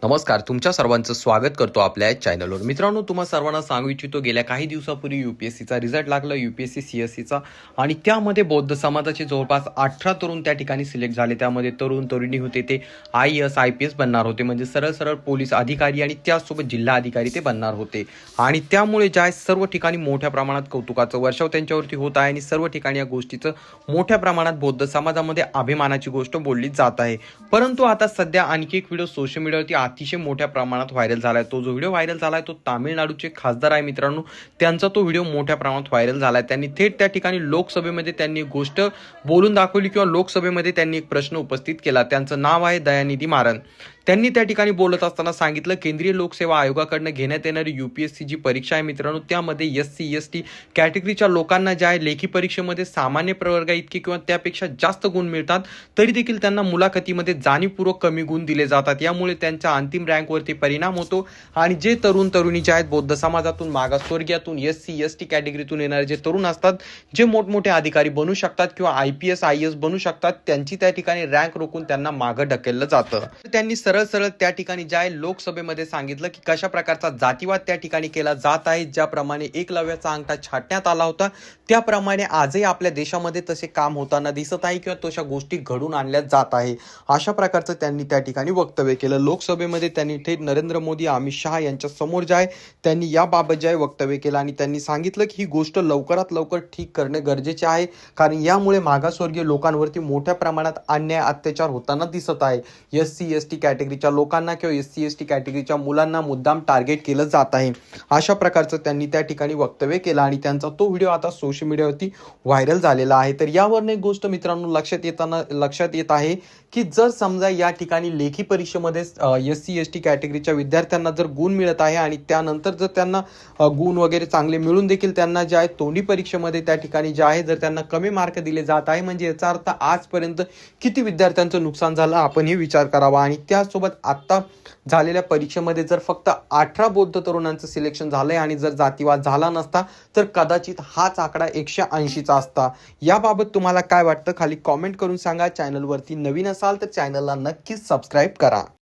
नमस्कार, तुमच्या सर्वांचं स्वागत करतो आपल्या चॅनलवर. मित्रांनो, तुम्हा सर्वांना सांगू इच्छितो, गेल्या काही दिवसापूर्वी यूपीएससीचा रिझल्ट लागला, यूपीएससी सीएससीचा, आणि त्यामध्ये बौद्ध समाजाचे जवळपास 18 तरुण त्या ठिकाणी सिलेक्ट झाले. त्यामध्ये तरुणी होते, ते IAS IPS बनणार होते, म्हणजे सरळ पोलीस अधिकारी आणि त्याचसोबत जिल्हा अधिकारी ते बनणार होते. आणि त्यामुळे ज्या सर्व ठिकाणी मोठ्या प्रमाणात कौतुकाचं वर्षाव त्यांच्यावरती होत आहे आणि सर्व ठिकाणी या गोष्टीचं मोठ्या प्रमाणात बौद्ध समाजामध्ये अभिमानाची गोष्ट बोलली जात आहे. परंतु आता सध्या आणखी एक व्हिडिओ सोशल मीडियावरती अतिशय मोठ्या प्रमाणात व्हायरल झालाय. तो जो व्हिडिओ व्हायरल झालाय तो तामिळनाडूचे खासदार आहे मित्रांनो. त्यांचा तो व्हिडिओ मोठ्या प्रमाणात व्हायरल झालाय. त्यांनी थेट त्या ठिकाणी लोकसभेमध्ये त्यांनी गोष्ट बोलून दाखवली किंवा लोकसभेमध्ये त्यांनी एक प्रश्न उपस्थित केला. त्यांचं नाव आहे दयानिधी मारन. त्यांनी त्या ठिकाणी बोलत असताना सांगितलं, केंद्रीय लोकसेवा आयोगाकडनं घेण्यात येणारी UPSC जी परीक्षा आहे मित्रांनो, त्यामध्ये SC ST कॅटेगरीच्या लोकांना ज्या आहे लेखी परीक्षेमध्ये सामान्य प्रवर्गा इतके किंवा त्यापेक्षा जास्त गुण मिळतात, तरी देखील त्यांना मुलाखतीमध्ये जाणीवपूर्वक कमी गुण दिले जातात. यामुळे त्यांच्या अंतिम रँकवरती परिणाम होतो आणि जे तरुणी जे आहेत बौद्ध समाजातून, मागासवर्गीयातून, SC ST कॅटेगरीतून येणारे जे तरुण असतात, जे मोठमोठे अधिकारी बनू शकतात किंवा IPS IAS बनू शकतात, त्यांची त्या ठिकाणी रँक रोखून त्यांना मागं ढकललं जातं. त्यांनी सरळ त्या ठिकाणी ज्या लोकसभेमध्ये सांगितलं की कशा प्रकारचा जातीवाद त्या ठिकाणी केला जात आहे. ज्याप्रमाणे एकलव्याचा अंगठा छाटण्यात आला होता, त्याप्रमाणे आजही आपल्या देशामध्ये तसे काम होताना दिसत आहे किंवा तशा गोष्टी घडून आणल्या जात आहे. अशा प्रकारचं त्यांनी त्या ठिकाणी वक्तव्य केलं. लोकसभेमध्ये त्यांनी थेट नरेंद्र मोदी, अमित शहा यांच्या समोर जे आहे त्यांनी याबाबत जे आहे वक्तव्य केलं आणि त्यांनी सांगितलं की ही गोष्ट लवकरात लवकर ठीक करणे गरजेचे आहे, कारण यामुळे मागासवर्गीय लोकांवरती मोठ्या प्रमाणात अन्याय अत्याचार होताना दिसत आहे. SC ST कॅटेगरीच्या लोकांना किंवा SC ST कॅटेगरीच्या मुलांना मुद्दाम टार्गेट केलं जात आहे. अशा प्रकारचं त्यांनी त्या ठिकाणी वक्तव्य केलं आणि त्यांचा तो व्हिडिओ आता सोशल मीडियावरती व्हायरल झालेला आहे. तर यावरून एक गोष्ट मित्रांनो लक्षात येत आहे की जर समजा या ठिकाणी लेखी परीक्षेमध्ये SC ST कॅटेगरीच्या विद्यार्थ्यांना जर गुण मिळत आहे आणि त्यानंतर जर त्यांना गुण वगैरे चांगले मिळून देखील त्यांना जे आहे तोंडी परीक्षेमध्ये त्या ठिकाणी जे आहे जर त्यांना कमी मार्क दिले जात आहे, म्हणजे याचा अर्थ आजपर्यंत किती विद्यार्थ्यांचं नुकसान झालं आपण हे विचार करावा. आणि त्यासोबत आता झालेल्या परीक्षेमध्ये जर फक्त 18 बौद्ध तरुणांचं सिलेक्शन झालंय आणि जर जातीवाद झाला नसता तर कदाचित हाच आकडा 180चा असता. याबाबत तुम्हाला काय वाटतं खाली कॉमेंट करून सांगा. चॅनलवरती नवीन असाल तर चॅनलला नक्कीच सबस्क्राईब करा.